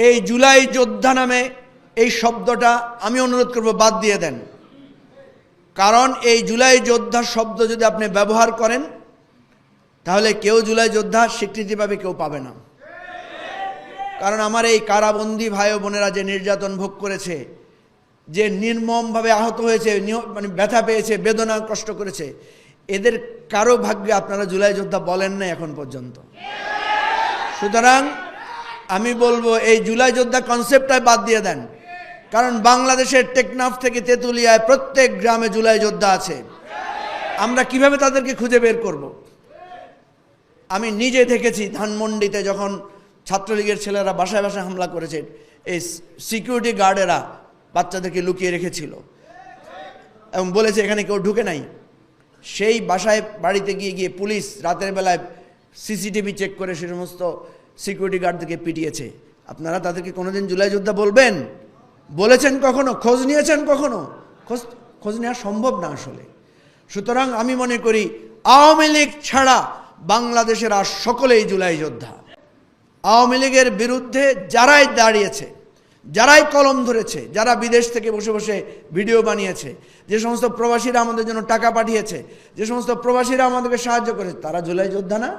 এই জুলাই যোদ্ধা নামে এই শব্দটা আমি অনুরোধ করব বাদ দিয়ে দেন। কারণ এই জুলাই যোদ্ধা শব্দ যদি আপনি ব্যবহার করেন তাহলে কেউ জুলাই যোদ্ধা স্বীকৃতি পাবে, কেউ পাবে না। কারণ আমার এই কারাবন্দী ভাই ও বোনেরা যে নির্যাতন ভোগ করেছে, যে নির্মমভাবে আহত হয়েছে, মানে ব্যথা পেয়েছে, বেদনা কষ্ট করেছে, এদের কারো ভাগ্যে আপনারা জুলাই যোদ্ধা বলেন না এখন পর্যন্ত। সুতরাং আমি বলবো এই জুলাই যোদ্ধা কনসেপ্টটাই বাদ দিয়ে দেন। কারণ বাংলাদেশের টেকনাফ থেকে তেঁতুলিয়ায় প্রত্যেক গ্রামে জুলাই যোদ্ধা আছে। আমরা কিভাবে তাদেরকে খুঁজে বের করব? আমি নিজে দেখেছি ধানমন্ডিতে যখন ছাত্রলীগের ছেলেরা বাসায় বাসায় হামলা করেছে, এই সিকিউরিটি গার্ডেরা বাচ্চাদেরকে লুকিয়ে রেখেছিল এবং বলেছে এখানে কেউ ঢুকে নাই। সেই বাসায় বাড়িতে গিয়ে পুলিশ রাতের বেলায় সিসিটিভি চেক করে সে সমস্ত সিকিউরিটি গার্ডদেরকে পিটিয়েছে। আপনারা তাদেরকে কোনোদিন জুলাই যোদ্ধা বলবেন? বলেছেন কখনো? খোঁজ নিয়েছেন কখনো? খোঁজ নেওয়া সম্ভব না আসলে। সুতরাং আমি মনে করি আওয়ামী লীগ ছাড়া বাংলাদেশের আর সকলেই জুলাই যোদ্ধা। আওয়ামী লীগের বিরুদ্ধে যারাই দাঁড়িয়েছে, যারাই কলম ধরেছে, যারা বিদেশ থেকে বসে বসে ভিডিও বানিয়েছে, যে সমস্ত প্রবাসীরা আমাদের জন্য টাকা পাঠিয়েছে, যে সমস্ত প্রবাসীরা আমাদেরকে সাহায্য করেছে, তারা জুলাই যোদ্ধা না?